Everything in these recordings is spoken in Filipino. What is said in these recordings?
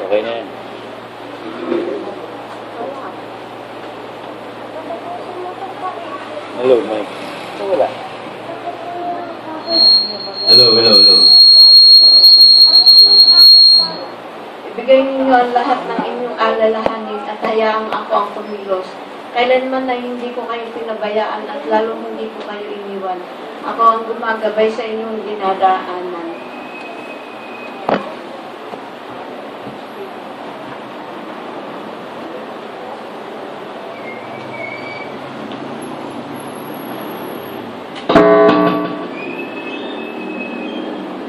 Okay na yan. Hello, Mike. Wala. Hello. Ibigay ninyo ang lahat ng inyong alalahanin at hayaang ako ang kumilos. Kailanman na hindi ko kayo pinabayaan at lalong hindi ko kayo iniwan. Ako ang gumagabay sa inyong dinadaanan.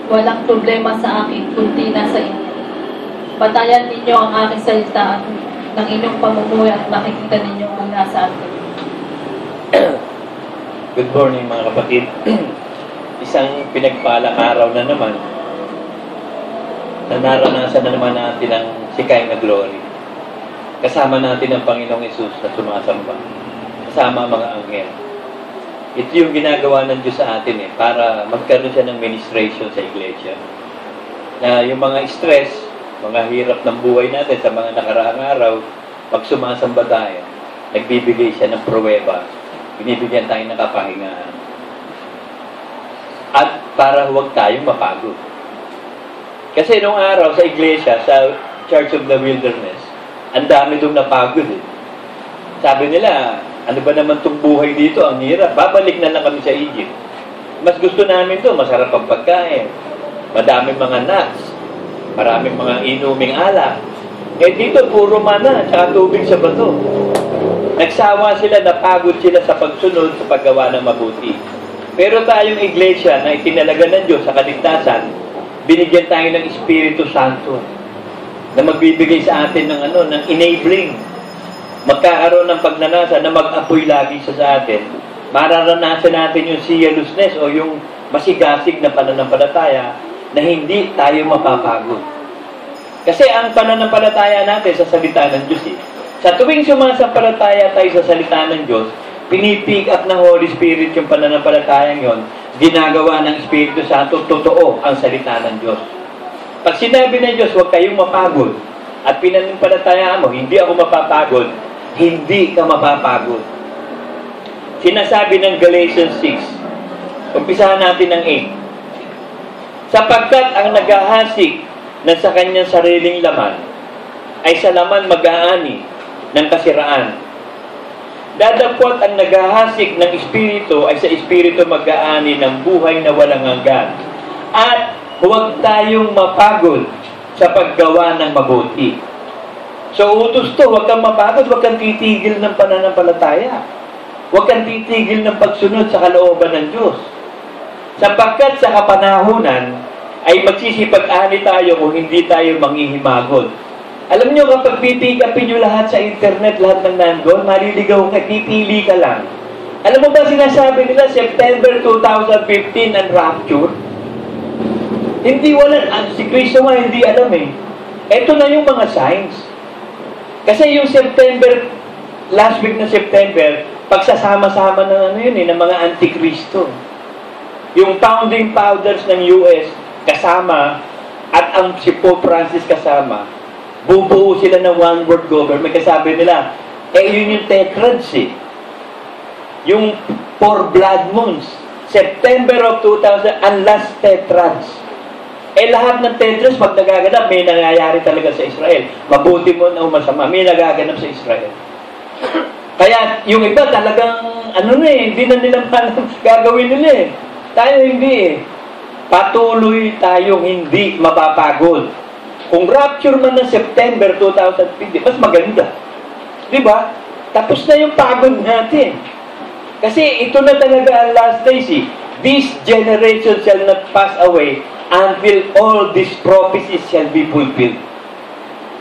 Walang problema sa akin, kundi nasa inyo. Batayan ninyo ang aking salita at ng inyong pamumuhay at makikita ninyo kung nasaan kayo. Good morning mga kapatid. Isang pinagpalang araw na naman na naranasan na naman natin ang sikay na glory. Kasama natin ang Panginoong Hesus na sumasamba. Kasama ang mga anghel. Ito yung ginagawa ng Diyos sa atin para magkaroon siya ng ministration sa iglesia. Na yung mga stress, mga hirap ng buhay natin sa mga nakaraang araw, pag sumasamba tayo, nagbibigay siya ng pruweba. Binibigyan tayo ng kapahingahan. At para huwag tayong mapagod. Kasi nung araw sa iglesia, sa Church of the Wilderness, ang dami doon napagod Sabi nila, ano ba naman itong buhay dito? Ang hirap. Babalik na lang kami sa Egypt. Mas gusto namin to, masarap ang pagkain. Madaming mga nuts. Maraming mga inuming alak. Dito, puro mana, tsaka tubig sa bato. Nagsawa sila, napagod sila sa pagsunod, sa paggawa ng mabuti. Pero tayong iglesia na itinalaga ng Diyos sa kaligtasan, binigyan tayo ng Espiritu Santo na magbibigay sa atin ng ng enabling. Magkakaroon ng pagnanasa na mag-apoy lagi sa atin. Mararanasan natin yung zealousness o yung masigasig na pananampalataya na hindi tayo mapapagod. Kasi ang pananampalataya natin sa salita ng Diyos Sa tuwing sumasampalataya tayo sa salita ng Diyos, pinipick up ng Holy Spirit yung pananampalatayang yon, ginagawa ng Espiritu Santo, totoo ang salita ng Diyos. Pag sinabi ng Diyos, huwag kayong mapagod, at pinanampalatayaan mo, hindi ako mapapagod, hindi ka mapapagod. Sinasabi ng Galatians 6, umpisahan natin ng 8. Sapagkat ang naghahasik na sa kanyang sariling laman ay sa laman mag-aani ng kasiraan. Dadapot ang naghahasik ng Espiritu ay sa Espiritu mag-aani ng buhay na walang hanggan. At huwag tayong mapagod sa paggawa ng mabuti. So, utos to, huwag kang mapagod, huwag kang titigil ng pananampalataya. Huwag kang titigil ng pagsunod sa kalooban ng Diyos. Sapagkat sa kapanahunan, ay magsisipag-ani tayo kung hindi tayo manghihimagod. Alam nyo, kapag pipigapin nyo lahat sa internet, lahat ng nandun, maliligaw ka, pipili ka lang. Alam mo ba sinasabi nila, September 2015 ang rapture? Hindi si Kristo nga hindi alam Ito na yung mga signs. Kasi yung September, last week na September, pagsasama-sama ng ng mga antikristo. Yung founding fathers ng US, kasama, at ang si Pope Francis kasama, bubuo sila ng one world government. Kasabi nila, yun yung tetrads Yung 4 blood moons, September of 2000, ang last tetrads. Lahat ng tetrads, pag nagaganap, may nangyayari talaga sa Israel. Mabuti mo na masama, may nagaganap sa Israel. Kaya, yung iba talagang, hindi na nila gagawin nila Tayo hindi Patuloy tayong hindi mapapagod. Kung rapture man ng September 2050, mas maganda. Diba? Tapos na yung pagod natin. Kasi ito na talaga ang last days This generation shall not pass away until all these prophecies shall be fulfilled.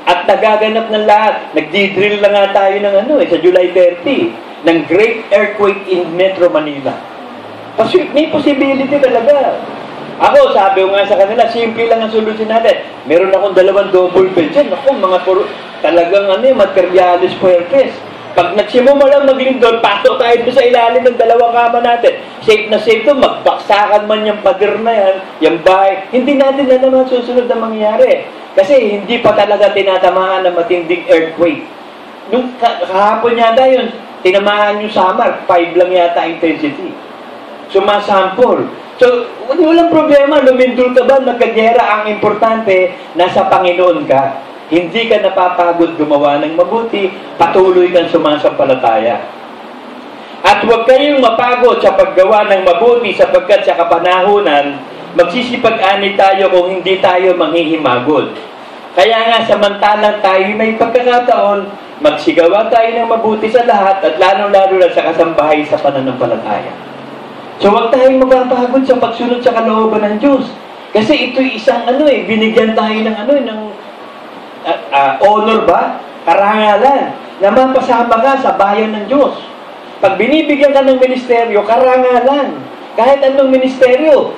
At nagaganap ng lahat. Nagdi-drill na nga tayo ng sa July 30, ng great earthquake in Metro Manila. May possibility talaga. Ako, sabi ko nga sa kanila, simple lang ang solusyon natin. Meron akong 2 double bed dyan. Ako, mga talagang materialis puertes. Pag nagsimula maglindol, pasok tayo doon sa ilalim ng dalawang kama natin. Safe na safe doon, magpaksakan man yung pader na yan, yung bahay. Hindi natin na naman susunod na mangyayari. Kasi hindi pa talaga tinatamaan ng matinding earthquake. Nung kahapon yata yun, tinamaan yung Samar, 5 lang yata intensity. Sumasample. So, walang problema, lumindol ka ba, nagkagyera, ang importante, nasa Panginoon ka. Hindi ka napapagod gumawa ng mabuti, patuloy kang sumasampalataya. At huwag kayong mapagod sa paggawa ng mabuti sapagkat sa kapanahunan, magsisipag-ani tayo kung hindi tayo manghihimagod. Kaya nga, samantalang tayo may pagkakataon, magsigawa tayo ng mabuti sa lahat at lalong-lalo na sa kasambahay sa pananampalataya. So, huwag tayong mapapagod sa pagsunod sa kalooban ng Diyos. Kasi ito'y isang binigyan tayo ng honor ba? Karangalan. Na mapasama ka sa bayan ng Diyos. Pag binibigyan ka ng ministeryo, karangalan. Kahit anong ministeryo,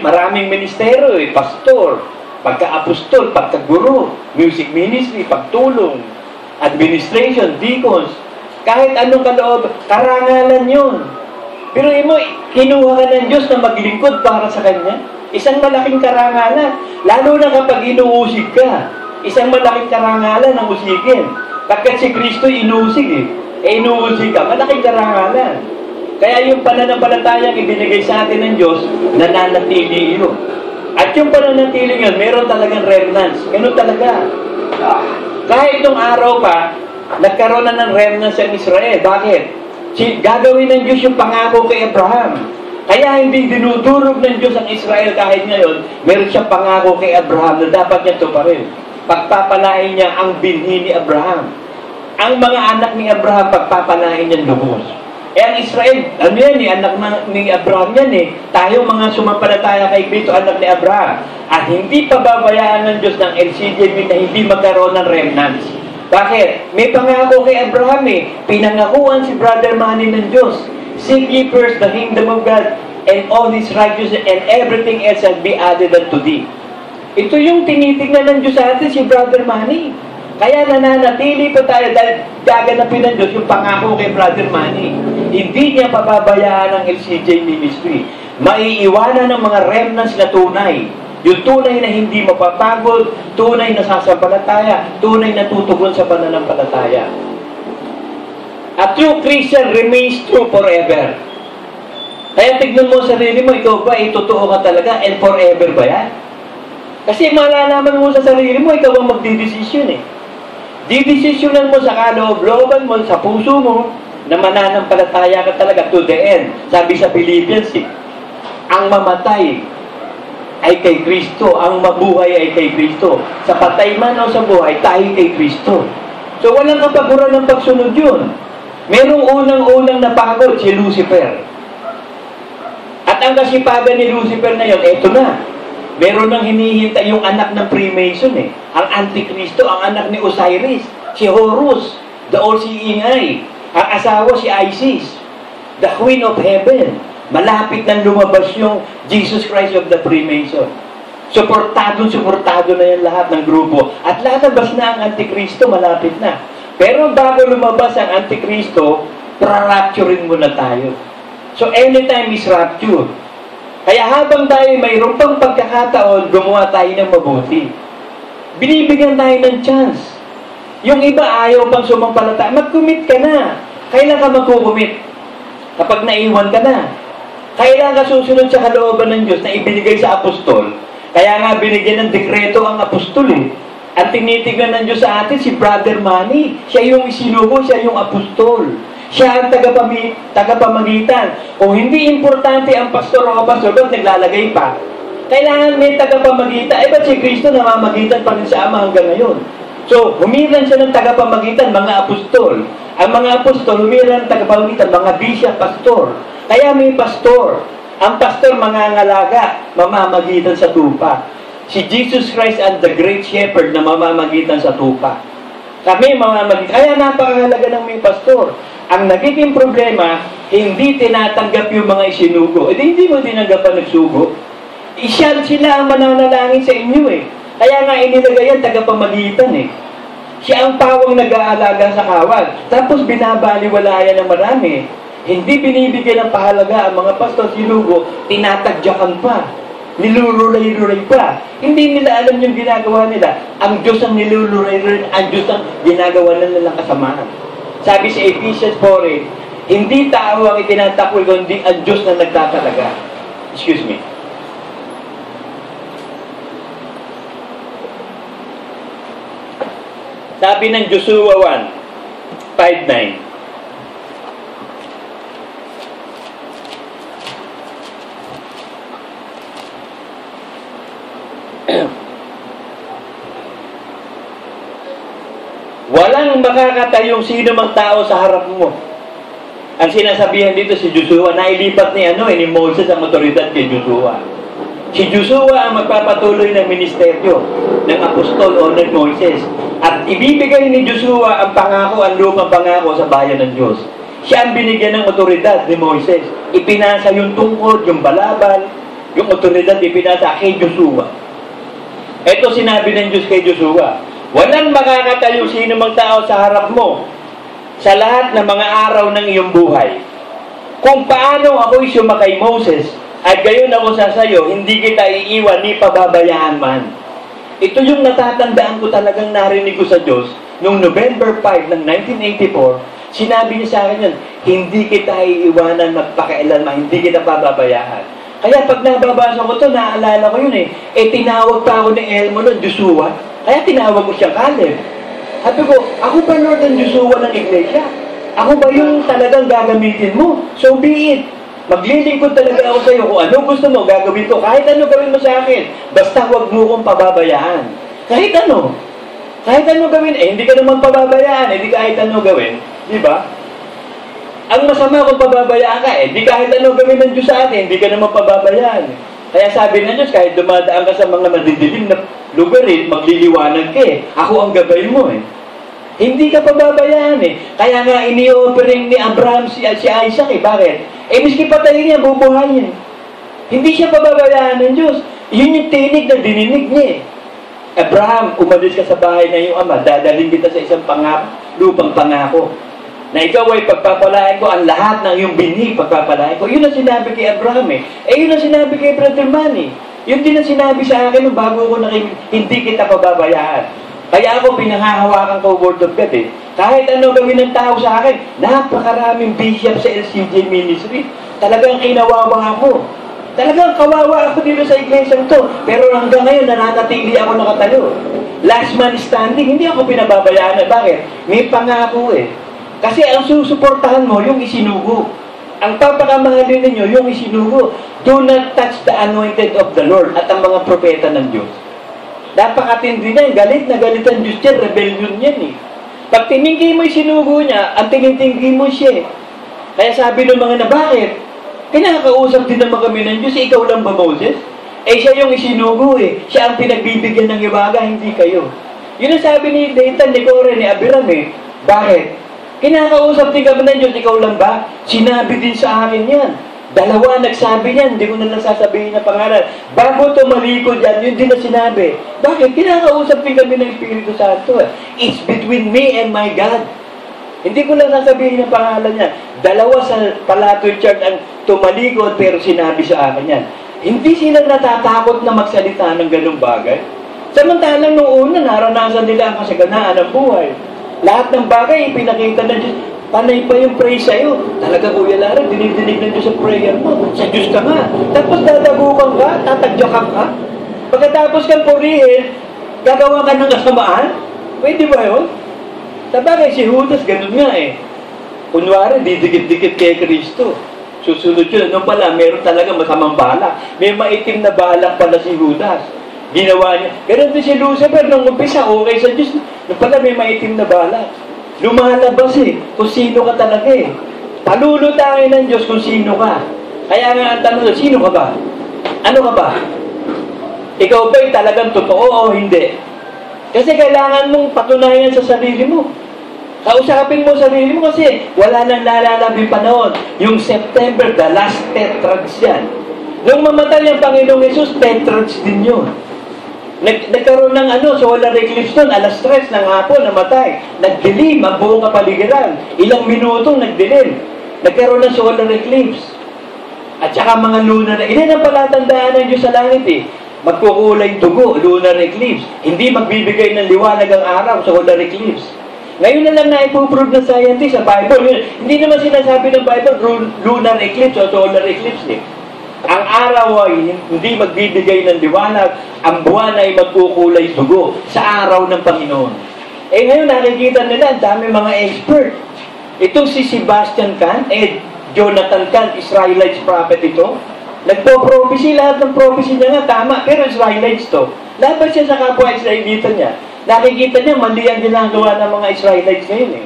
maraming ministeryo, pastor, pagka-apostol, pagka-guro, music ministry, pagtulong, administration, deacons, kahit anong kaloob, karangalan yun. Pero kinuha ka ng Diyos na maglingkod para sa Kanya. Isang malaking karangalan. Lalo na kapag inuusig ka. Isang malaking karangalan ang usigin. Pagkat si Kristo inuusig inuusig ka, malaking karangalan. Kaya yung pananampalatayang ibinigay sa atin ng Diyos, nananatili yun. At yung pananatili yun, meron talagang remnants. Ganun talaga. Kahit itong araw pa, nagkaroon na ng remnants sa Israel. Bakit? Gagawin ng Diyos yung pangako kay Abraham. Kaya hindi dinudurog ng Diyos ang Israel kahit ngayon, meron siyang pangako kay Abraham na dapat niya tuparin. Pagpapalain niya ang binhi ni Abraham. Ang mga anak ni Abraham, pagpapalain niya lubos. Ang Israel, anak ni Abraham yan Tayo mga sumampalataya kay Kristo, anak ni Abraham. At hindi pababayaan ng Diyos ng LCJB na hindi magkaroon ng remnants. Bakit? May pangako kay Abraham Pinangakuan si Brother Manny ng Diyos. Seek ye first the kingdom of God and all His righteousness and everything else shall be added unto thee. Ito yung tinitingnan ng Diyos sa atin, si Brother Manny. Kaya nananatili pa tayo dahil gaganapin ng Diyos yung pangako kay Brother Manny. Hindi niya pababayaan ang LCJ Ministry. Maiiwanan ng mga remnants na tunay. Yung tunay na hindi mapapagod, tunay na sasampalataya, tunay na tutugon sa pananampalataya. A true Christian remains true forever. Kaya tignan mo sarili mo, ikaw ba, totoo ka talaga, and forever ba yan? Kasi malalaman mo sa sarili mo, ikaw ang magdidesisyon Didesisyonan mo sa kaloob-looban mo, sa puso mo, na mananampalataya ka talaga to the end. Sabi sa Philippians, ang mamatay ay kay Kristo, ang mabuhay ay kay Kristo. Sa patay man o sa buhay, tayo kay Kristo. So walang kapaguran ng pagsunod yun. Merong unang-unang napagod si Lucifer. At ang kasipagan ni Lucifer na yun, eto na. Meron nang hinihintay yung anak ng Freemason Ang Antikristo, ang anak ni Osiris, si Horus, the all-seeing eye, ang asawa si Isis, the Queen of Heaven. Malapit nang lumabas yung Jesus Christ of the Freemason. Suportado na yan lahat ng grupo. At lalabas na ang Antikristo, malapit na. Pero bago lumabas ang Antikristo, pra-rapturein muna tayo. So anytime is rapture. Kaya habang tayo mayroon pang pagkakataon, gumawa tayo ng mabuti. Binibigyan tayo ng chance. Yung iba ayaw pang sumampalataya, mag-commit ka na. Kailan ka mag-commit? Kapag naiwan ka na. Kailan ka susunod sa kalooban ng Diyos na ibinigay sa apostol? Kaya nga binigyan ng dekreto ang apostol Ang tinitignan ng Diyos sa atin, si Brother Manny. Siya yung isinugo, siya yung apostol. Siya ang tagapamagitan. Kung hindi importante ang pastor o pastor, naglalagay pa. Kailangan may tagapamagitan. Ba't si Kristo namamagitan pa rin sa Ama hanggang ngayon? So, humiran siya ng tagapamagitan, mga apostol. Ang mga apostol, humiran ng tagapamagitan, mga bishop, pastor. Kaya may pastor. Ang pastor, mangangalaga, mamamagitan sa tupa. Si Jesus Christ and the Great Shepherd na mamamagitan sa tupa. Kami mamamagitan. Kaya napakahalaga ng may pastor. Ang nagiging problema, hindi tinatanggap yung mga isinugo. Hindi mo tinanggap ang nagsugo. Sila ang mananalangin sa inyo Kaya nga inilagay yan, tagapamagitan Siya ang pawang nag-aalaga sa kawan. Tapos binabaliwalayan ng marami. Hindi binibigyan ng pahalaga ang mga pastor, sinugo, tinatagyakan pa. Niluluray-luray pa. Hindi nila alam yung ginagawa nila. Ang Diyos ang niluluray-luray, ang Diyos ang ginagawa nila ng kasamaan. Sabi sa Ephesians 4, hindi tao ang itinatakwil, kundi ang Diyos na nagtatalaga. Excuse me. Sabi ng Joshua 1:5-9. Walang makakatayong sino mang tao sa harap mo. Ang sinasabihan dito si Joshua, nailipat ni Moses ang otoridad kay Joshua. Si Joshua ang magpapatuloy ng ministeryo ng apostol o ng Moises. At ibibigay ni Joshua ang pangako, ang lumang pangako sa bayan ng Diyos. Siya ang binigyan ng otoridad ni Moises. Ipinasa yung tungkod, yung balabal, yung otoridad ipinasa kay Joshua. Ito sinabi ng Diyos kay Joshua, walang makakatayo sino mang tao sa harap mo sa lahat ng mga araw ng iyong buhay. Kung paano ako'y sumakay Moses, at gayon ako sa sayo, hindi kita iiwan ni pababayaan man. Ito yung natatandaan ko talagang narinig ko sa Diyos noong November 5 ng 1984. Sinabi niya sa akin yun, hindi kita iiwanan magpakailanman, hindi kita pababayaan. Kaya pag nababasa ko ito, naaalala ko yun tinawag pa ako ni Elmo ng Joshua, kaya tinawag ko siya Caleb. Sabi ko, ako ba Lord ang Joshua ng iglesia? Ako ba yung talagang gagamitin mo? So be it. Maglilingkod talaga ako sa iyo. Kung ano gusto mo, gagawin ko. Kahit ano gawin mo sa akin. Basta huwag mo kong pababayaan. Kahit ano. Kahit ano gawin. Hindi ka naman pababayaan. Hindi kahit ano gawin. Di ba? Ang masama kung pababayaan ka, di kahit ano gawin ng Diyos sa atin, hindi ka naman pababayaan. Kaya sabi ng Diyos, kahit dumadaan ka sa mga madidilim na lugar, magliliwanag ka Ako ang gabay mo Hindi ka pababayaan Kaya nga ini-offering ni Abraham si Isaac Bakit? Miski patayin niya, bubuhayin. Hindi siya pababayaan ng Diyos. Yun yung tinig na dininig niya Abraham, umalis ka sa bahay na iyong ama, dadalhin kita sa isang lupang pangako. Na ikaw ay pagpapalain ko ang lahat ng iyong binig, pagpapalain ko. Yun ang sinabi kay Abraham yun ang sinabi kay Brother Manny. Yun din ang sinabi sa akin nung bago ko hindi kita pababayaan. Kaya ako pinanghahawakan ko Word of God Kahit ano gawin ng tao sa akin, napakaraming bishop sa LCJ Ministry. Talagang kinawawa ako. Talagang kawawa ako dito sa iglesia to. Pero hanggang ngayon, nananatili ako nakatayo. Last man standing, hindi ako pinababayaan. Bakit? May pangako Kasi ang susuportahan mo, yung isinugo. Ang papakamahalin ninyo, yung isinugo. Do not touch the anointed of the Lord at ang mga propeta ng Diyos. Napakatindi na galit na galit ang Diyos yan, rebellion yan Pag tininggi mo yung sinugo niya, ang tinitinggi mo siya Kaya sabi ng mga na, bakit? Kinakausap din naman kami ng Diyos, ikaw lang ba Moses? Siya yung isinugo Siya ang pinagbibigyan ng ibaga, hindi kayo. Yun ang sabi ni Dathan, ni Kore, ni Abiram Bakit? Kinakausap din kami ng Diyos, ikaw lang ba? Sinabi din sa akin yan. Dalawa nagsabi niyan, hindi ko na lang sasabihin na pangalan. Bago tumalikod yan, yun din na sinabi. Bakit? Kinakausap din kami ng Espiritu Santo It's between me and my God. Hindi ko lang sasabihin ng pangalan niya. Dalawa sa Palatoy Church ang tumalikod pero sinabi sa akin yan. Hindi sila natatakot na magsalita ng ganung bagay. Samantalang nung una, naranasan nila ang kasaganaan ng buhay. Lahat ng bagay, ipinakita ng Diyos. Panay pa yung praise sa'yo. Talaga, Kuya Lara, dinidinig ng Diyos sa prayer mo. Sa Diyos ka nga. Tapos dadagukan ka, tatagyakan ka. Pagkatapos kang purihin, gagawa ka ng kasamaan. Pwede ba yun? Sabagay, si Judas, ganun nga Kunwari, didikit-dikit kay Kristo. Susunod yun. Nung pala, meron talaga masamang balak. May maitim na balak pala si Judas. Ginawa niya. Ganun din si Lucifer, nung umpisa, okay sa Diyos. Nung pala, may maitim na balak. Lumalabas kung sino ka talaga Palulutangin ng Diyos kung sino ka. Kaya nga ang tanong, sino ka ba? Ano ka ba? Ikaw ba'y talagang totoo o hindi? Kasi kailangan mong patunayan sa sarili mo. Kausapin mo sarili mo kasi wala nang lalalabing panahon. Yung September, the last tetrarch yan. Nung mamatay ang Panginoong Jesus, tetrarch din yun. Nagkaroon ng solar eclipse doon, alas 3 ng hapon, namatay. Nagdilim ang buong kapaligiran. Ilang minutong nagdilim. Nagkaroon ng solar eclipse. At saka mga lunar, hindi ang palatandaan ng Diyos sa langit eh. Magkukulay dugo, lunar eclipse. Hindi magbibigay ng liwanag ang araw sa solar eclipse. Ngayon na lang na ipuprove ng scientist sa Bible. Hindi naman sinasabi ng Bible, lunar eclipse o solar eclipse eh. Ang araw ay hindi magbibigay ng liwanag, ang buwan ay magkukulay dugo sa araw ng Panginoon. Eh ngayon nakikita nila, ang dami mga expert. Itong si Sebastian Kahn, Jonathan Kahn, Israelite prophet ito. Nagpo-prophecy, lahat ng prophecy niya nga tama, pero Israelites to. Laban siya sa kapwa Israelita niya. Nakikita niya, mali ang ginagawa ng mga Israelites ngayon eh.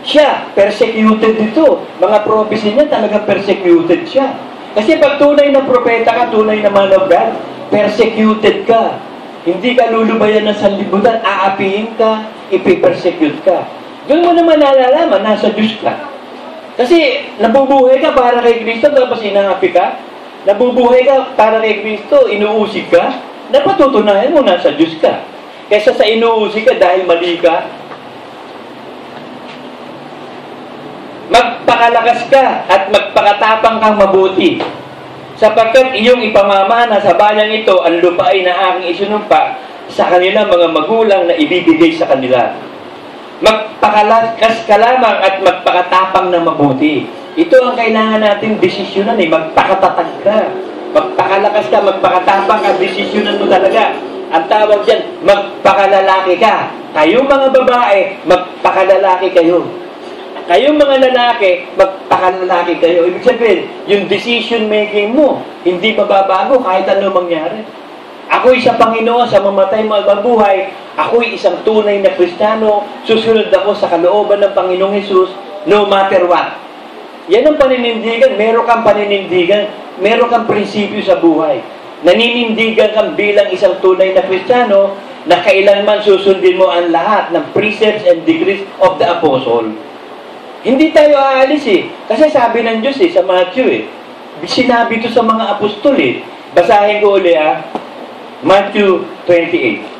Siya, persecuted dito. Mga prophecy niya talaga persecuted siya. Kasi pag tunay na propeta ka, tunay na man of God, persecuted ka. Hindi ka lulubayan ng sanlibutan, aapihin ka, ipipersecute ka. Doon mo naman nalalaman, nasa Diyos ka. Kasi nabubuhay ka para kay Kristo, tapos inaapi ka. Nabubuhay ka para kay Kristo, inuusig ka. Napatutunayan mo, nasa Diyos ka. Kesa sa inuusig ka dahil mali ka, magpakalakas ka at magpakatapang kang mabuti. Sapagkat iyong ipamamana sa bayang ito ang lupain na aking isinumpa sa kanilang mga magulang na ibibigay sa kanila. Magpakalakas ka lamang at magpakatapang na mabuti. Ito ang kailangan natin desisyonan eh. Magpakatatag ka. Magpakalakas ka, magpakatapang ka, desisyonan mo talaga. Ang tawag dyan, magpakalalaki ka. Kayong mga babae, magpakalalaki kayo. Kayong mga lalaki, magpakalalaki kayo. Ibig sabihin, yung decision making mo, hindi mababago kahit ano mangyari. Ako'y sa Panginoon, sa mamatay mabuhay, ako'y isang tunay na Kristiyano, susunod ako sa kalooban ng Panginoong Hesus, no matter what. Yan ang paninindigan. Meron kang paninindigan. Meron kang prinsipyo sa buhay. Naninindigan kang bilang isang tunay na Kristiyano na kailanman susundin mo ang lahat ng precepts and decrees of the apostle. Hindi tayo aalis eh. Kasi sabi ng Diyos sa Matthew sinabi ito sa mga apostol Basahin ko uli Matthew 28.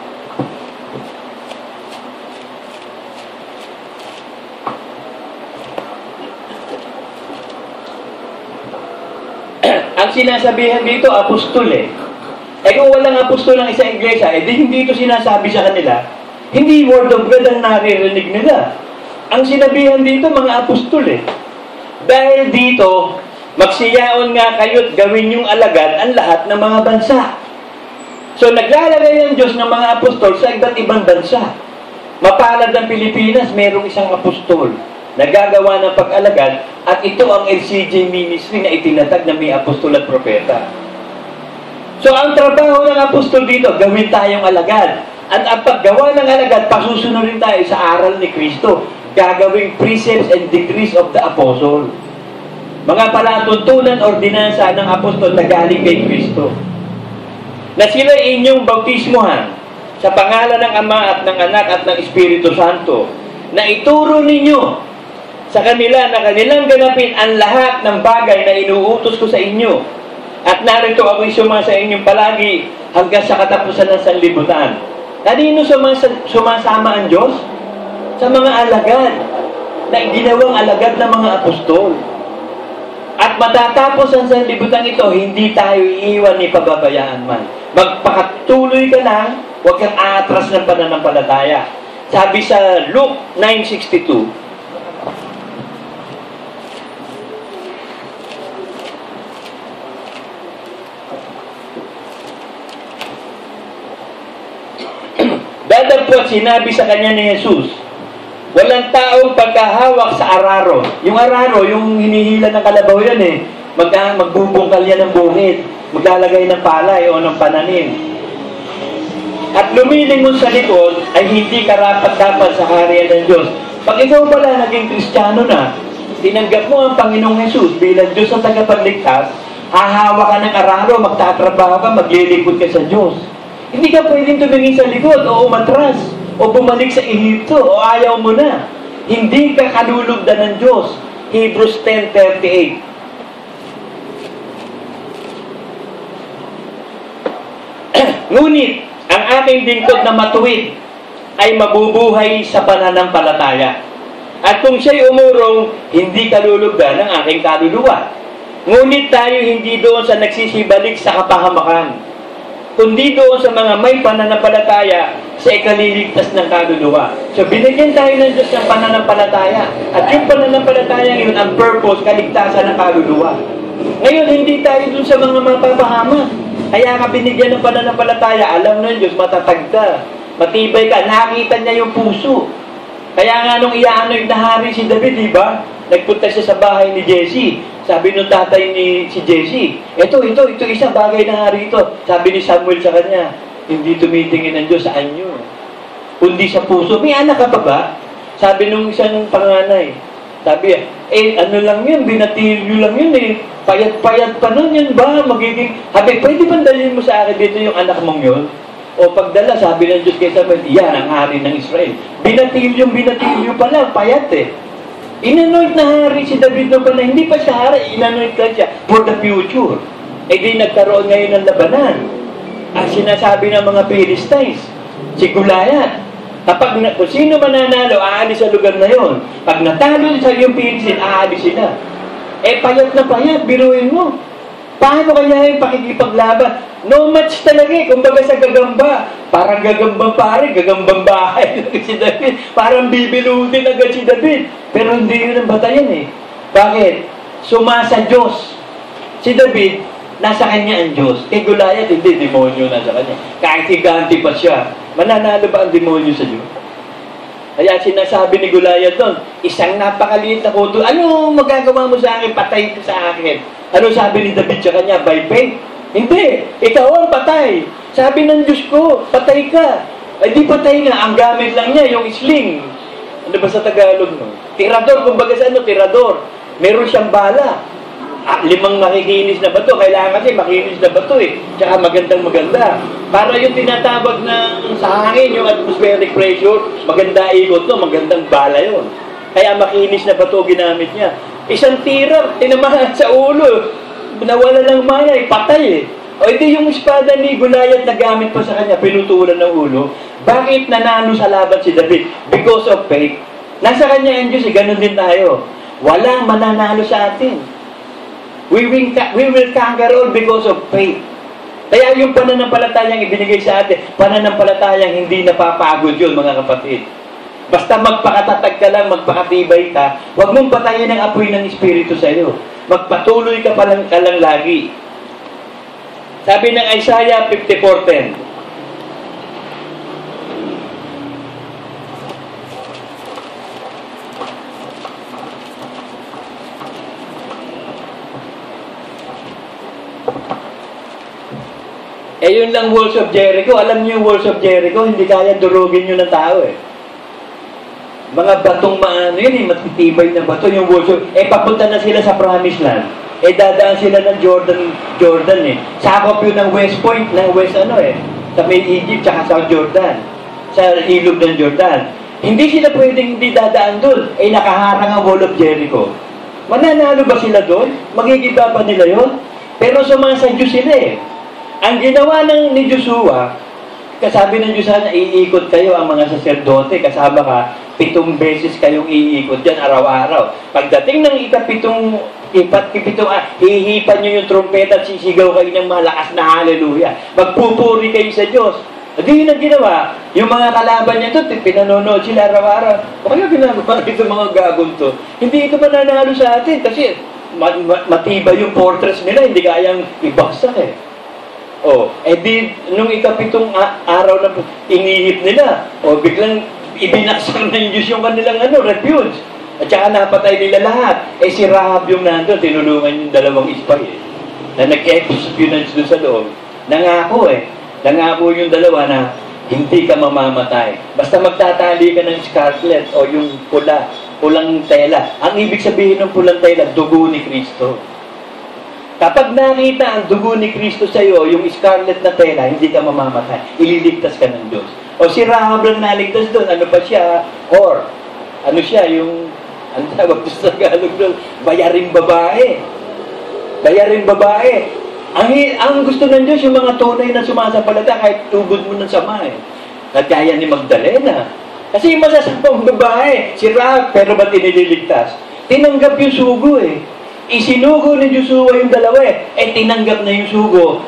Ang sinasabihan dito, apostol kung walang apostol ng isang iglesia, hindi ito sinasabi sa kanila. Hindi word of God ang naririnig nila. Ang sinabihan dito, mga apostol Dahil dito, magsiyaon nga kayo't gawin yung alagad ang lahat ng mga bansa. So, naglalagay ng Diyos ng mga apostol sa iba't ibang bansa. Mapalad ng Pilipinas, mayroong isang apostol nagagawa ng pag-alagad at ito ang LCJ ministry na itinatag na may apostol at propeta. So, ang trabaho ng apostol dito, gawin tayong alagad. At ang paggawa ng alagad, pasusunod rin tayo sa aral ni Kristo. Gagawing precepts and decrees of the apostle. Mga palatuntunan, ordinansa ng apostol na galing kay Kristo. Na sila inyong bautismuhan sa pangalan ng Ama at ng Anak at ng Espiritu Santo, na ituro ninyo sa kanila na kanilang ganapin ang lahat ng bagay na inuutos ko sa inyo. At narito ako'y sumasa inyong palagi hanggang sa katapusan ng sanlibutan. Kanino sumasama ang Diyos? Sa mga alagad na ginawang alagad ng mga apostol. At matatapos ang sanlibutan ito, hindi tayo iiwan ni pababayaan man. Magpakatuloy ka lang, huwag kang aatras ng pananampalataya. Sabi sa Luke 9:62, dadagpot sinabi sa kanya ni Jesus, walang taong pagkahawak sa araro. Yung araro, yung hinihila ng kalabaw yan magbubungkal yan ng bukid, maglalagay ng palay o ng pananim. At lumilingon sa likod ay hindi karapat-dapat sa kaharian ng Diyos. Pag ikaw pala naging Kristiyano na, tinanggap mo ang Panginoong Jesus bilang Diyos ang tagapagligtas, hahawa ka ng araro, magtatrabaho ka, maglilingkod ka sa Diyos. Hindi ka pwedeng tumingin sa likod o umatras o bumalik sa Ehipto o ayaw mo na. Hindi ka kalulugdan ng Diyos. Hebrews 10:38. Ngunit, ang aking lingkod na matuwid ay mabubuhay sa pananampalataya. At kung siya'y umurong, hindi kalulugdan ng aking kaluluwa. Ngunit tayo hindi doon sa nagsisibalik sa kapahamakan, kundi doon sa mga may pananampalataya sa ikaliligtas ng kaluluwa. So, binigyan tayo ng Diyos ng pananampalataya. At yung pananampalataya yun, ang purpose, kaligtasan ng kaluluwa. Ngayon, hindi tayo dun sa mga mapapahama. Kaya ka binigyan ng pananampalataya, alam ng Diyos, matatag ka, matibay ka, nakita niya yung puso. Kaya nga nung iaanoy na hari si David, di ba? Nagpunta siya sa bahay ni Jesse. Sabi nung tatay ni si Jesse, ito isa bagay na hari ito. Sabi ni Samuel sa kanya, hindi tumitingin ng Diyos sa anyo, kundi sa puso. May anak ka pa ba? Sabi nung isang panganay, sabi, ano lang yun, binatilyo lang yun eh. Payat-payat pa nun yun ba? Magiging, sabi, pwede ba dalhin mo sa akin dito yung anak mong yun? O pagdala, sabi ng Diyos kay Samuel, iyan ang hari ng Israel. Binatilyo pa lang, payat eh. Inanoint na hari si David no pala, hindi pa siya hari, inanoint lang siya for the future. Eh di nagkaroon ngayon ng labanan. Ang sinasabi ng mga Philistines, si Goliath, kapag kung sino mananalo, aalis sa lugar na yon. Pag natalo sa yung Philistines, aalis sila. Eh payat na payat, biruin mo. Paano kaya yung pakikipaglaban? No match talaga eh. Kumbaga sa gagamba, parang gagambang pare, gagambang bahay si David. Parang bibilutin agad si David. Pero hindi yun ang batayan eh. Bakit? Sumasa Diyos. Si David, nasa kanya ang Diyos. Kay Goliath, hindi, demonyo nasa kanya. Kahit higanti pa siya, mananalo ba ang demonyo sa Diyos? Kaya sinasabi ni Goliath doon, isang napakaliit na kuto, ano magagawa mo sa akin? Patay ka sa akin. Ano sabi ni David sa kanya? By faith? Hindi. Ikaw ang patay. Sabi ng Diyos ko, patay ka. Ay di patay nga. Ang gamit lang niya, yung sling. Ano ba sa Tagalog no? Tirador. Kumbaga sa ano, tirador. Meron siyang bala. 5 makikinis na bato. Kailangan kasi makinis na bato eh. Tsaka maganda. Para yung tinatawag na sa hangin, yung atmospheric pressure, maganda ikot no, magandang bala yun. Kaya makinis na bato ginamit niya. Isang tira, tinamahan sa ulo. Nawala ng mana, patay eh. O hindi yung espada ni Goliath na gamit pa sa kanya, pinutulan ng ulo. Bakit nanalo sa laban si David? Because of faith. Nasa kanya ang Diyos, ganun din tayo. Walang mananalo sa atin. We will conquer all because of faith. Kaya yung pananampalatayang ibinigay sa atin, pananampalatayang hindi napapagod yun, mga kapatid. Basta magpakatatag ka lang, magpakatibay ka, huwag mong patayin ang apoy ng Espiritu sa iyo. Magpatuloy ka lang lagi. Sabi ng Isaiah 54:10, yun lang walls of Jericho. Alam niyo yung walls of Jericho, hindi kaya durugin yun ng tao eh. Mga batong maano yun eh, matitibay na bato yung walls of... papunta na sila sa Promised Land. Dadaan sila ng Jordan eh. Sakop yun ng West Point, ng West sa may Egypt, tsaka sa Jordan. Sa ilog ng Jordan. Hindi sila pwedeng hindi dadaan doon. Nakaharang ang wall of Jericho. Mananalo ba sila doon? Magigiba pa nila yun? Pero sumasa Diyos sila eh. Ang ginawa ni Joshua, kasabi ng Diyos na iikot kayo ang mga saserdote, kasama ka, 7 beses kayong iikot dyan araw-araw. Pagdating ng ikapitong, hihipan nyo yung trompeta at sisigaw kayo ng malakas na hallelujah. Magpupuri kayo sa Diyos. Hindi yun ang ginawa. Yung mga kalaban niya ito, pinanonood sila araw-araw. O kaya ginagawa ito mga gagong to. Hindi ito mananalo sa atin kasi matibay yung fortress nila, hindi kayang ibagsak eh. Nung ikapitong araw na inihip nila, biglang ibinaksak ng Diyos yung kanilang refuge. At saka napatay nila lahat. Si Rahab yung nandun, tinulungan yung 2 spy na nag-espionage doon sa loob. Nangako yung 2 na hindi ka mamamatay. Basta magtatali ka ng scarlet o yung pulang tela. Ang ibig sabihin ng pulang tela, dugo ni Kristo. Kapag nakita ang dugo ni Kristo sa iyo, yung scarlet na tela, hindi ka mamamatay. Ililigtas ka ng Diyos. Si Rahab lang naligtas doon. Ano pa siya? Ano siya? Ang tawag sa Tagalog doon, bayaring babae. Ang gusto ng Diyos, yung mga tunay na sumasampalata, kahit tugod mo ng sama eh. Kagaya ni Magdalena. Kasi yung masasampang babae, si Rahab, pero ba't inililigtas? Tinanggap yung sugo eh. Isinugo ni Joshua yung dalawa eh. Tinanggap na yung sugo.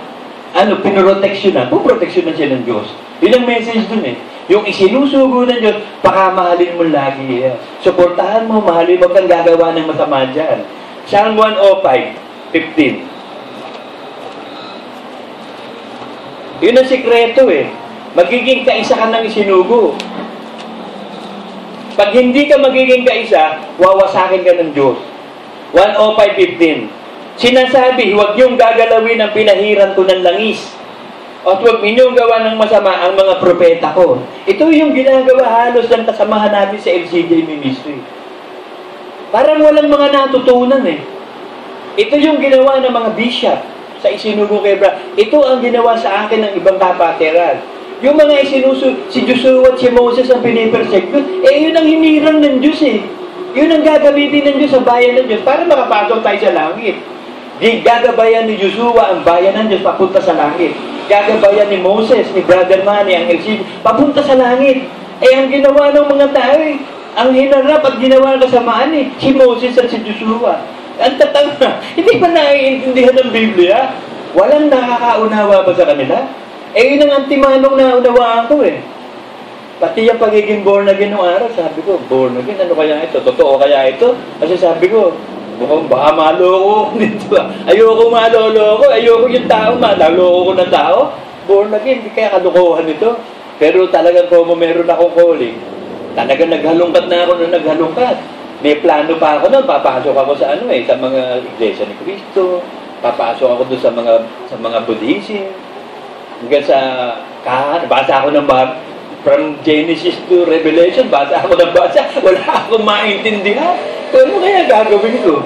Pinoproteksyon na. Puproteksyon na siya ng Diyos. Yun ang message dun eh. Yung isinusugo ng Diyos, pakamahalin mo lagi. Suportahan mo, mahalin mo kang gagawa ng masama dyan. Psalm 105:15. Yun ang sikreto eh. Magiging kaisa ka ng isinugo. Pag hindi ka magiging kaisa, wawasakin ka ng Diyos. 105:15. Sinasabi, huwag niyong gagalawin ang pinahiran ko ng langis. At huwag ninyong gawa ng masama ang mga propeta ko. Ito yung ginagawa halos ng kasamahan natin sa LCJ Ministry. Parang walang mga natutunan eh. Ito yung ginawa ng mga bishop sa isinugo kay Bra. Ito ang ginawa sa akin ng ibang kapatiran. Yung mga si Joshua at si Moses ang pinipersecute, yun ang hinirang ng Diyos eh. Yun ang gagamitin ng Diyos sa bayan ng Diyos para makapasok tayo sa langit. Gagabayan ni Joshua ang bayan ng Diyos papunta sa langit. Gagabayan ni Moses, ni Brother Manny, ang LCD, papunta sa langit. Ang ginawa ng mga tao ang hinarap at ginawa ng kasamaan si Moses at si Joshua. Ang tatanga, hindi pa naiintindihan ng Biblia? Walang nakakaunawa ba sa kanila? Yun ang antimanong naunawaan ko eh. Pati yung pagiging born again nung araw, sabi ko, born again, ano kaya ito? Totoo kaya ito? Kasi sabi ko, mukhang baka maloko ko dito. Ayoko maloloko, ayoko yung tao, maloloko ko ng tao. Born again, hindi kaya kalukuhan ito. Pero talagang como meron akong calling, talagang naghalungkat na ako na naghalungkat. May plano pa ako nun, papasok ako sa sa mga Iglesia ni Cristo, papasok ako doon sa mga Buddhism, hanggang sa basa ako ng from Genesis to Revelation, basa ako ng basa, wala akong maintindihan. Pero kaya gagawin ko?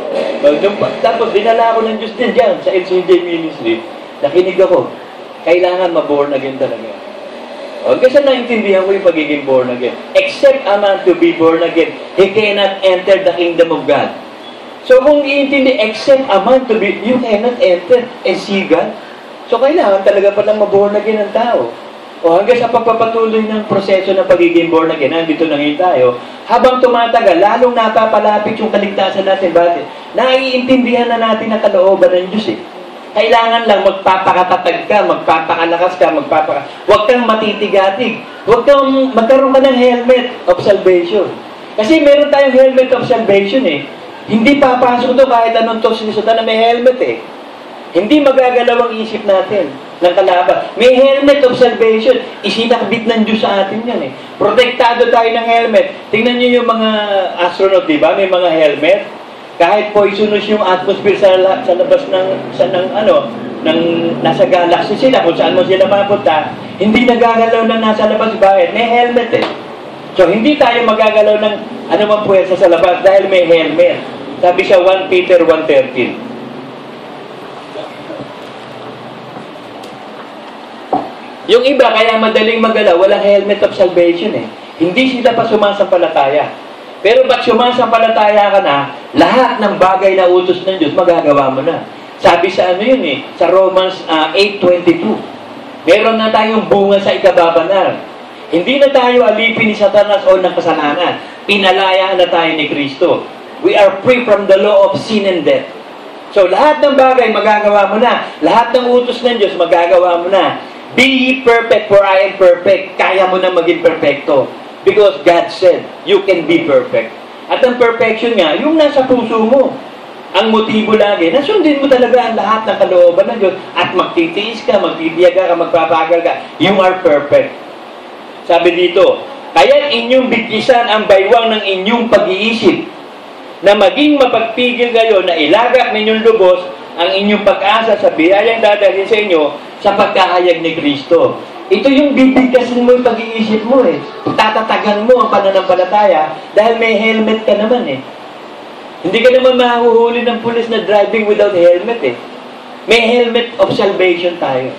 Tapos dinala ako ng Diyos din dyan sa LCJ Ministry, nakinig ako, kailangan ma-born again talaga. Kasi naintindihan ko yung pagiging born again. Except a man to be born again, he cannot enter the kingdom of God. So kung iintindi, except a man to be, you cannot enter and see God. So kailangan talaga palang ma-born again ng tao. Hanggang sa pagpapatuloy ng proseso ng pagiging born again, nandito na ngayon tayo, habang tumatagal, lalong napapalapit yung kaligtasan natin. Bakit? Naiintindihan na natin ang kalooban ng Diyos eh. Kailangan lang magpapakatatag ka, magpapakalakas ka, huwag kang matitigatig. Magkaroon ka ng helmet of salvation. Kasi meron tayong helmet of salvation eh. Hindi papasok ito kahit anong toksisutan na may helmet eh. Hindi magagalaw ang isip natin ng kalaban. May helmet of salvation. Isinakbit ng Diyos sa atin yan eh. Protektado tayo ng helmet. Tingnan niyo yung mga astronaut, di ba? May mga helmet. Kahit poisonous yung atmosphere sa labas nasa galaxy sila, kung saan mo sila mapunta, hindi nagagalaw na nasa labas bahay. May helmet eh. So, hindi tayo magagalaw ng anumang puwersa sa labas dahil may helmet. Sabi siya 1 Peter 1:13. Yung iba, kaya madaling magalaw, walang helmet of salvation eh. Hindi sila pa sumasampalataya. Pero ba't sumasampalataya ka na, lahat ng bagay na utos ng Diyos, magagawa mo na. Sabi sa sa Romans 8:22. Meron na tayong bunga sa ikababanal. Hindi na tayo alipin ni Satanas o ng kasalanan. Pinalayaan na tayo ni Kristo. We are free from the law of sin and death. So lahat ng bagay, magagawa mo na. Lahat ng utos ng Diyos, magagawa mo na. Be ye perfect, for I am perfect. Kaya mo na maging perfecto. Because God said, you can be perfect. At ang perfection nga, yung nasa puso mo. Ang motibo lagi, nasundin mo talaga ang lahat ng kalooban ng Diyos at magtitiis ka, magtitiyaga ka, magpapagal ka. You are perfect. Sabi dito, kaya't inyong bigkisan ang baywang ng inyong pag-iisip na maging mapagpigil kayo na ilagak ninyong lubos ang inyong pag-asa sa biyayang dadalhin sa inyo sa pagkahayag ni Kristo. Ito yung bibigkasin mo yung pag-iisip mo eh. Tatatagan mo ang pananampalataya dahil may helmet ka naman eh. Hindi ka naman mahuhuli ng pulis na driving without helmet eh. May helmet of salvation tayo.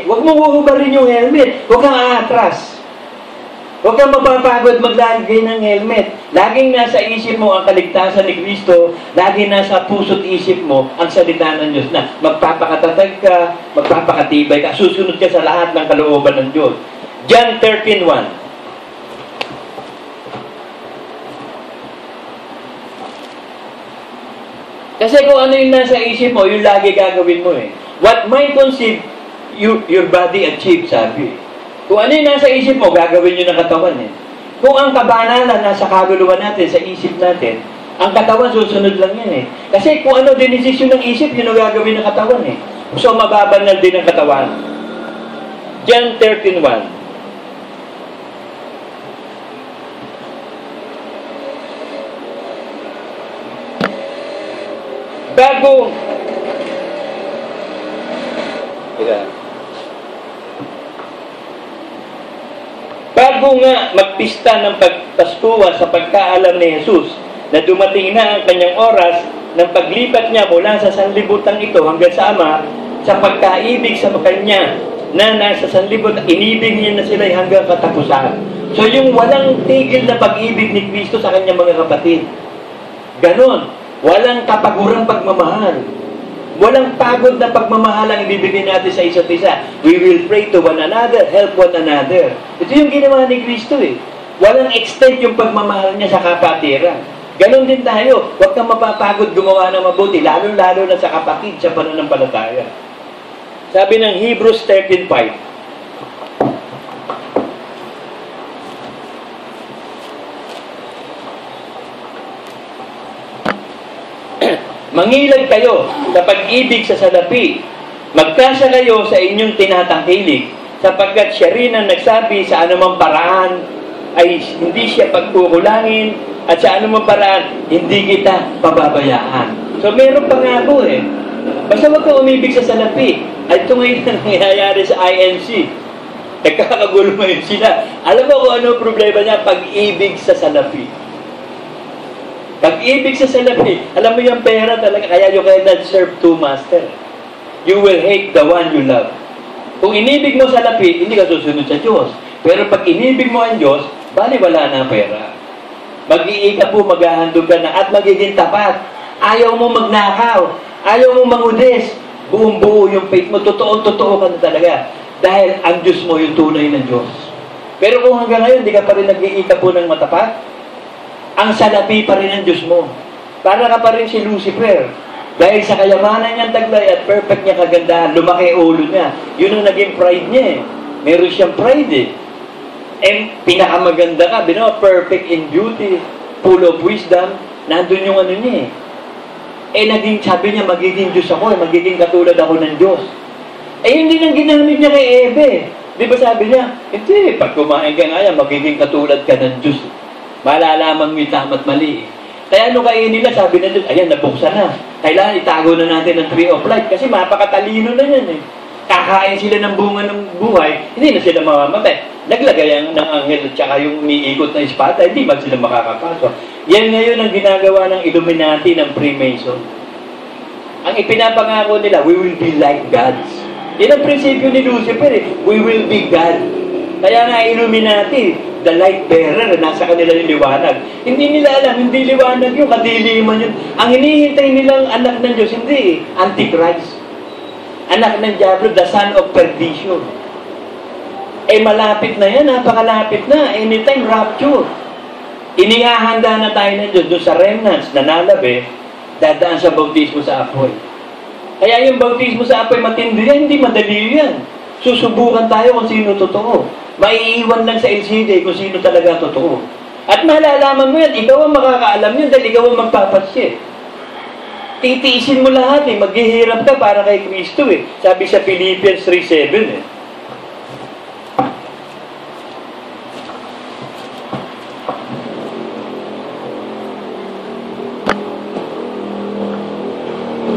Huwag mo huhubarin yung helmet. Huwag kang aatras. Huwag kang mapapagod maglagay ng helmet. Laging nasa isip mo ang kaligtasan ni Kristo. Laging nasa puso't isip mo ang salita ng Diyos na magpapakatatag ka, magpapakatibay ka, susunod ka sa lahat ng kalooban ng Diyos. John 13:1. Kasi kung ano yung nasa isip mo, yung lagi gagawin mo eh. What mind conceive, your body achieve, sabi. Kung ano yung nasa isip mo, gagawin yun ng katawan eh. Kung ang kabanalan nasa kaluluwa natin, sa isip natin, ang katawan susunod lang yan eh. Kasi kung ano dinesisyon ng isip, yun ang gagawin ng katawan eh. So mababanal din ang katawan. John 13:1. Bago nga magpista ng pagpaskuhan sa pagkaalam ni Jesus na dumating na ang kanyang oras ng paglipat niya mula sa sanlibutan ito hanggang sa Ama sa pagkaibig sa kanya na nasa sanlibutan, inibig niya na sila hanggang katapusan. So yung walang tigil na pag-ibig ni Kristo sa kanyang mga kapatid. Ganon. Walang kapagurang pagmamahal. Walang pagod na pagmamahal ang ibibigay natin sa isa't isa. We will pray to one another, help one another. Ito yung ginawa ni Kristo eh. Walang extent yung pagmamahal niya sa kapatiran. Ganon din tayo. Huwag kang mapapagod gumawa ng mabuti, lalo-lalo na sa kapatid, sa pananampalataya. Sabi ng Hebrews 13:5. Mangilag kayo sa pag-ibig sa salapi. Magkasya kayo sa inyong tinatangkilik, sapagkat siya rin ang nagsabi sa anumang paraan ay hindi siya pagkukulangin at sa anumang paraan hindi kita pababayaan. So meron pangako eh. Basta wag ka umibig sa salapi. At ito ngayon ang nangyayari sa INC. Nagkakagulo ngayon sila. Alam mo kung ano problema niya? Pag-ibig sa salapi. Pag-ibig sa salapi, alam mo yung pera talaga, kaya you cannot serve two masters. You will hate the one you love. Kung inibig mo sa salapi, hindi ka susunod sa Diyos. Pero pag inibig mo ang Diyos, bali wala na ang pera. Mag-iika po, maghahandog ka na, at magiging tapat. Ayaw mo magnakaw. Ayaw mo mangudis. Buong-buo yung faith mo. Totoo-totoo ka na talaga. Dahil ang Diyos mo yung tunay ng Diyos. Pero kung hanggang ngayon, di ka pa rin nag-iika po ng matapat, ang salapi pa rin ang Diyos mo. Para ka pa rin si Lucifer. Dahil sa kayamanan niyang taglay at perfect niya kagandahan, lumaki ulo niya. Yun ang naging pride niya eh. Meron siyang pride eh. And pinakamaganda ka, perfect in beauty, full of wisdom, nandun yung ano niya eh. Naging sabi niya, magiging Diyos ako eh, magiging katulad ako ng Diyos. Yun din ang ginamit niya kay Eve. Di ba sabi niya, hindi, pag kumain ka nga yan, magiging katulad ka ng Diyos. Malalaman mo yung tama at mali. Kaya nung kainin nila, sabi na doon, ayan, nabuksan na. Kailangan itago na natin ang tree of life kasi mapakatalino na yan eh. Kakain sila ng bunga ng buhay, hindi na sila mamamatay. Naglagay ng anghel at saka yung umiikot na espada, hindi man sila makakapasok. Yan ngayon ang ginagawa ng Illuminati, ng Freemason. Ang ipinapangako nila, we will be like gods. Yan ang prinsipyo ni Lucifer eh. We will be God. Kaya nga Illuminati, the light bearer, nasa kanila yung liwanag. Hindi nila alam, hindi liwanag yun, kadiliman yun. Ang hinihintay nilang anak ng Diyos, hindi Antichrist. Anak ng Diablo, the son of perdition. Malapit na yan, napakalapit na. Anytime rapture. Inihahanda na tayo ng Diyos doon sa remnants na nalabi, dadaan sa bautismo sa apoy. Kaya yung bautismo sa apoy matindi yan, hindi madali yan. Susubukan tayo kung sino totoo. Maiiwan lang sa LCD kung sino talaga totoo. At malalaman mo yan, ikaw ang makakaalam yun dahil ikaw ang magpapasya. Titiisin mo lahat eh, maghihirap ka para kay Kristo eh. Sabi sa Philippians 3:7 eh.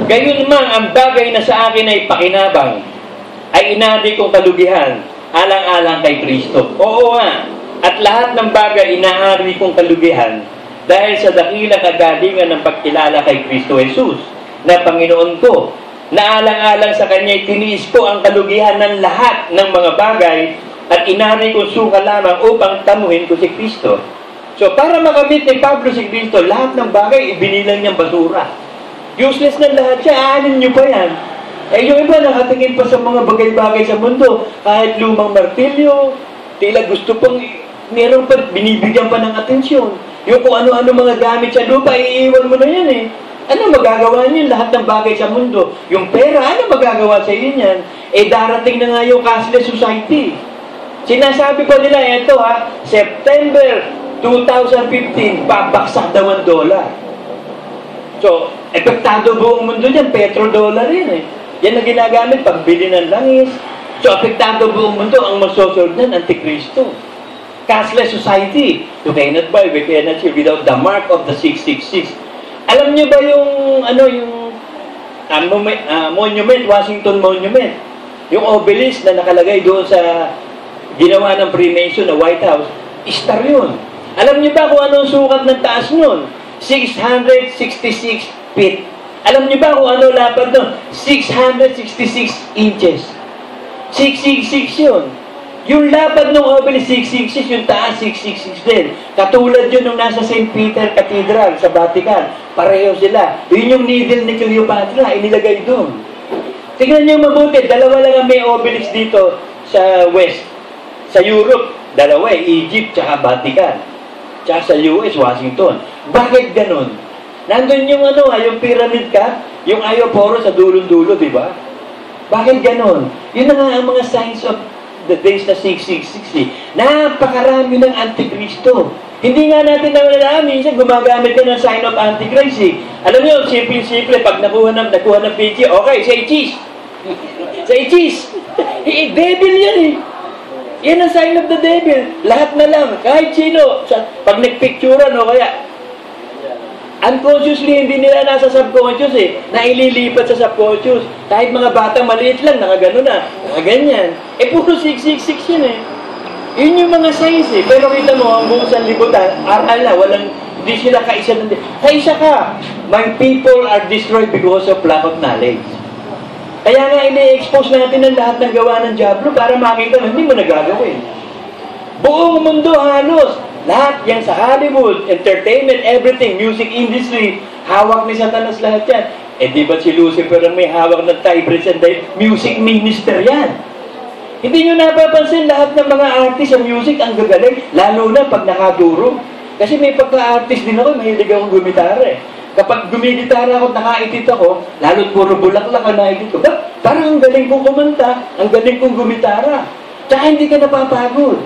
Gayon man ang bagay na sa akin ay pakinabang, ay inadi kong kalugihan, alang-alang kay Kristo. Oo nga, at lahat ng bagay inaari kong kalugihan dahil sa dakilang kagalingan ng pagkilala kay Kristo Jesus na Panginoon ko, na alang-alang sa Kanya tiniis ko ang kalugihan ng lahat ng mga bagay at inari kong suka lamang upang tamuhin ko si Kristo. So, para makamit ni Pablo si Kristo, lahat ng bagay ibinilang niyang basura. Useless na lahat siya, aanin niyo pa yan. Eh, yung iba nakatingin pa sa mga bagay-bagay sa mundo, kahit lumang martilyo, tila gusto pang, meron pa, binibigyan pa ng atensyon. Yung kung ano-ano mga gamit sa lupa, iiwan mo na yan eh. Ano magagawa niyo lahat ng bagay sa mundo? Yung pera, ano magagawa sa inyo yan? Eh, darating na nga yung cashless society. Sinasabi pa nila, eto ha, September 2015, babaksak daw ang dollar. So, epektado buong mundo dyan, petrodollar rin eh. Yan ang ginagamit, pagbili ng langis. So, apektado buong mundo, ang masosolve nan, Antikristo. Cashless society. You cannot buy, we cannot sell without the mark of the 666. Alam niyo ba yung, monument, Washington Monument? Yung obelisk na nakalagay doon sa ginawa ng Freemason na White House, star yun. Alam niyo ba kung anong sukat ng taas nun? 666 feet. Alam niyo ba kung ano lapad nun? 666 inches. 666 yun. Yung lapad ng obelisk 666, yung taas 666 din. Katulad yun nung nasa St. Peter Cathedral sa Vatican. Pareho sila. Yun yung needle ni Cleopatra, inilagay doon. Tingnan niyo mabuti, dalawa lang ang may obelisk dito sa West. Sa Europe, dalawa Egypt tsaka Vatican. Tsaka sa US, Washington. Bakit ganun? Nandun yung yung pyramid ka, yung Ayoporo sa dulong-dulo, di ba? Bakit ganon? Yun na nga ang mga signs of the days na 666. Napakarami ng Antikristo. Hindi nga natin nawala, minsan gumagamit ka ng sign of Antichrist eh. Alam nyo, simple-simple, pag nakuha ng picture, okay, say cheese. Say cheese. Devil yan eh. Yan ang sign of the devil. Lahat na lang, kahit sino, pag nagpicturean o kaya, unconsciously, hindi nila nasa subconscious eh. Naililipat sa subconscious. Kahit mga bata maliit lang, nakagano na. Nakaganyan. Eh, puro 666 yun eh. Yun yung mga signs eh. Pero kita mo, ang buong sanlibutan, aral na, hindi sila kaisa ng... Kaisa ka! My people are destroyed because of lack of knowledge. Kaya nga, ini-expose natin ang lahat ng gawa ng Diablo para makita na hindi mo nagagawin. Buong mundo halos. Lahat yan sa Hollywood, entertainment, everything, music industry, hawak ni Satanas lahat yan. Eh di ba si Lucifer ang may hawak ng Tigris and the music minister yan? Hindi nyo napapansin lahat ng mga artist sa music ang gagaling, lalo na pag nakaduro. Kasi may pagka-artist din ako, mahilig akong gumitara eh. Kapag gumigitara ako, nakaitit ako, lalo't puro bulaklak ang naikit ko. Parang ang galing kong kumanta, ang galing kong gumitara. Tsaka hindi ka napapagod.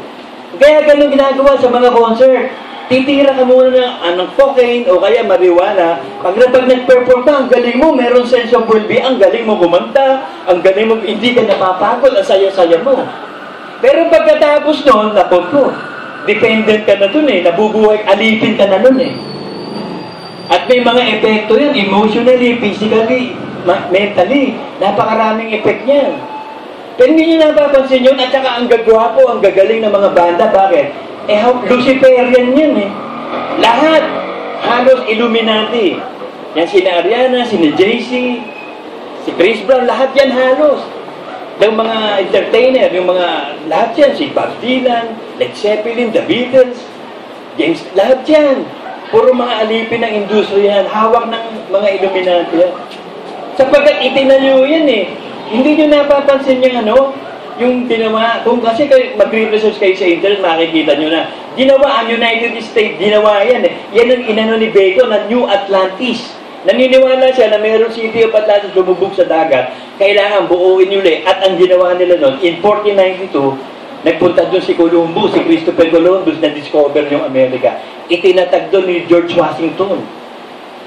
Kaya ganun ginagawa sa mga concert. Titira ka muna ng cocaine o kaya marijuana. Pag nag-perform ka, ang galing mo, meron sense of well-being, ang galing mo kumanta, ang galing mo, hindi ka napapagod, ang saya-saya mo. Pero pagkatapos nun, napot dependent ka na dun eh, nabubuhay, alipin ka na nun eh. At may mga epekto yan, emotionally, physically, mentally, napakaraming effect yan. Pero hindi nyo napapansin yun, at saka ang gagwapo, ang gagaling ng mga banda. Bakit? Eh, Luciferian yan eh. Lahat, halos Illuminati. Yan sina Ariana, sina JC, si Chris Brown, lahat yan halos. Yung mga entertainer, yung mga, lahat yan, si Bob Dylan, Led Zeppelin, The Beatles, James, lahat yan. Puro mga alipin ng industriya yan, hawak ng mga Illuminati yan. Sapagkat itinayo yan eh. Hindi nyo napapansin yung yung ginawa, kung kasi mag-research kayo sa internet, makikita nyo na, ginawa ang United States, ginawa yan eh. Yan ang inano ni Bacon na New Atlantis. Naniniwala siya na mayroong City of Atlantis lumubog sa dagat, kailangan buuin ulit. At ang ginawa nila noon, in 1492, nagpunta doon si Columbus, si Christopher Columbus, na-discover yung Amerika. Itinatag doon ni George Washington,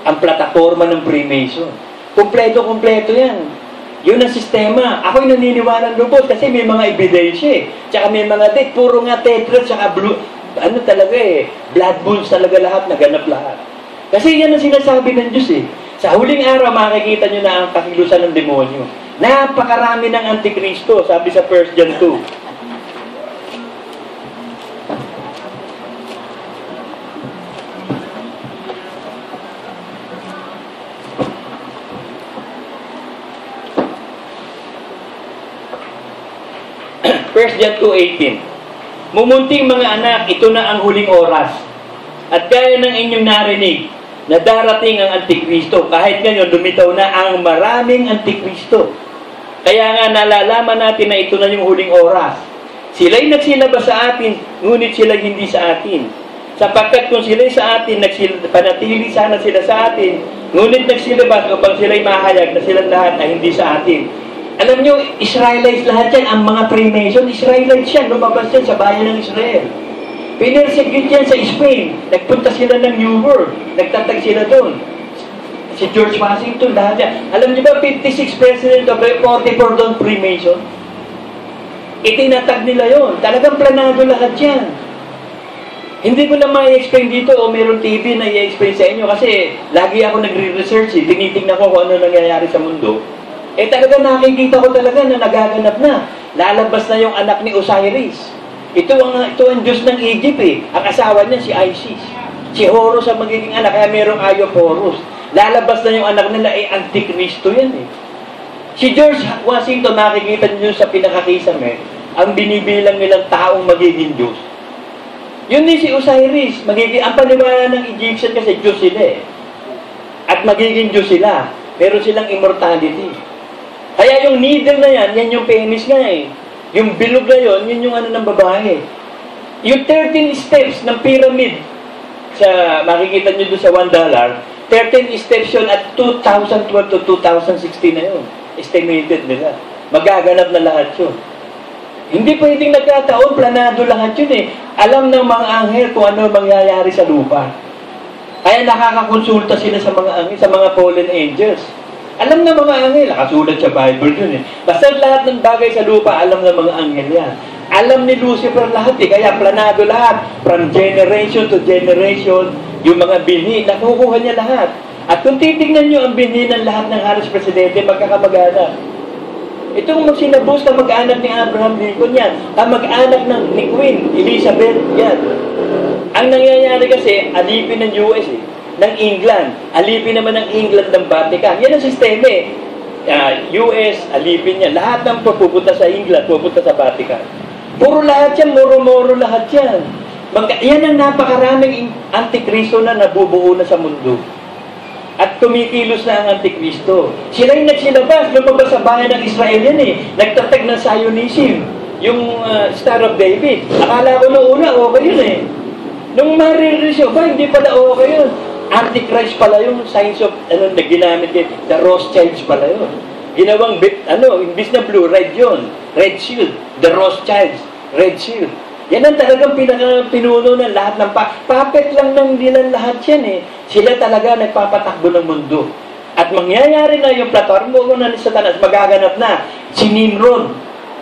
ang plataforma ng Freemason. Kompleto-kompleto yan. Yun ang sistema. Ako'y naniniwala ng lubos kasi may mga ebidensya eh. Tsaka may mga date, puro nga tetra, tsaka blue, blood moons talaga lahat, naganap lahat. Kasi yan ang sinasabi ng Diyos eh. Sa huling araw, makikita nyo na ang kakilusan ng demonyo. Napakarami ng Antikristo, sabi sa 1 John 2. 1 John 2:18. Mumunting mga anak, ito na ang huling oras. At gaya ng inyong narinig, na darating ang Antikristo. Kahit ngayon, lumitaw na ang maraming Antikristo. Kaya nga nalalaman natin na ito na yung huling oras. Sila'y nagsilabas sa atin, ngunit sila hindi sa atin. Sapagkat kung sila'y sa atin, panatili sana sila sa atin, ngunit nagsilabas upang sila'y mahayag na silang lahat ay hindi sa atin. Alam nyo, Israelites lahat yan, ang mga Freemason, Israelites yan, lumabas yan sa bayan ng Israel. Pinersecute yan sa Spain. Nagpunta sila ng New World. Nagtatag sila doon. Si George Washington, lahat yan. Alam niyo ba, 56 president of 44 doon Freemason? Itinatag nila yon. Talagang planado lahat yan. Hindi ko na ma-explain dito o meron TV na i-explain sa inyo kasi lagi ako nagre-research eh. Tinitingnan ko kung ano nangyayari sa mundo. Eh talaga nakikita ko talaga na nagaganap na. Lalabas na yung anak ni Osiris. Ito ang Diyos ng Egypt eh. Ang asawa niya si Isis. Si Horus ang magiging anak, kaya merong Eye of Horus. Lalabas na yung anak nila, Antikristo yan eh. Si George Washington, nakikita niyo sa pinakakisame, ang binibilang nilang taong magiging Diyos. Yun din si Osiris, ang paniwala ng Egyptian kasi Diyos sila eh. At magiging Diyos sila. Meron silang immortality. Kaya yung needle na yan yung penis nga eh. Yung bilog na yun yung ano ng babae. Yung 13 steps ng pyramid, makikita nyo doon sa $1, 13 steps yun at 2012 to 2016 na yun. Estimated nila. Magaganap na lahat yun. Hindi pwedeng nagkataon, planado lahat yun eh. Alam ng mga anghel kung ano mangyayari sa lupa. Kaya nakakakonsulta sila sa mga anghel, sa mga fallen angels. Alam ng mga anghel, nakasulat sa Bible yun eh. Basta lahat ng bagay sa lupa, alam ng mga anghel yan. Alam ni Lucifer lahat eh, kaya planado lahat. From generation to generation, yung mga binhi, nakukuha niya lahat. At kung titignan nyo ang binhi ng lahat ng halos presidente, magkakamag-anak. Itong sinabos na mag-anak ni Abraham Lincoln yan, ang mag-anak ni Queen Elizabeth yan. Ang nangyayari kasi, alipin ng US eh. Ng England. Alipin naman ng England ng Vatican. Yan ang sistema eh. US, alipin yan. Lahat ng pupunta sa England, pupunta sa Vatican. Puro lahat yan, moro-moro lahat yan. Yan ang napakaraming Antikristo na nabubuo na sa mundo. At kumikilos na ang Antikristo. Sila yung nagsilabas, lumabas sa bayan ng Israel yan eh. Nagtatag ng Zionism. Yung Star of David. Akala ko noong una, okay yun eh. Nung marirealize ba, hindi pala okay yun. Antichrist pala yung signs of, na ginamit yun. The Rothschilds pala yun. Ginawang, imbis na blue, red yun. Red shield. The Rothschilds. Red shield. Yan ang talagang pinuno ng lahat ng puppet lang ng nilang lahat yan eh. Sila talaga nagpapatakbo ng mundo. At mangyayari na yung platform na ni Satanas, magaganap na. Si Nimrod,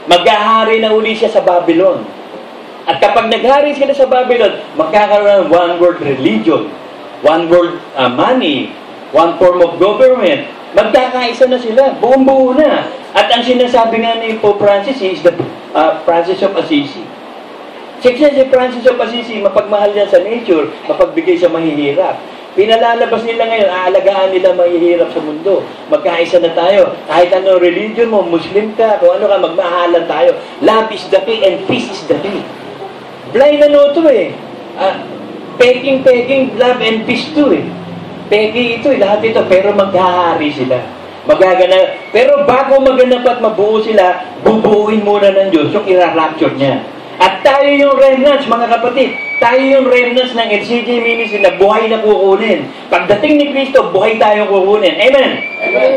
maghahari na uli siya sa Babylon. At kapag naghari sila sa Babylon, magkakaroon ng one world religion, one world money, one form of government. Magkakaisa na sila, buong-buo na. At ang sinasabi nga ni Pope Francis is the Francis of Assisi. Si Francis of Assisi, mapagmahal yan sa nature, mapagbigay sa mahihirap. Pinalalabas nila ngayon, aalagaan nila mahihirap sa mundo. Magkaisa na tayo. Kahit anong religion mo, Muslim ka, kung ano ka, magmahalan tayo. Love is the key and peace is the key. Blind ano ito eh. Peking, love and peace to eh. Peking ito eh, lahat ito, pero maghahari sila. Pero bago maganap at mabuo sila, bubuuin muna ng Diyos yung ira-rapture niya. At tayo yung remnants, mga kapatid. Tayo yung remnants ng LCJ Ministry na buhay na kukunin. Pagdating ni Kristo, buhay tayong kukunin. Amen? Amen.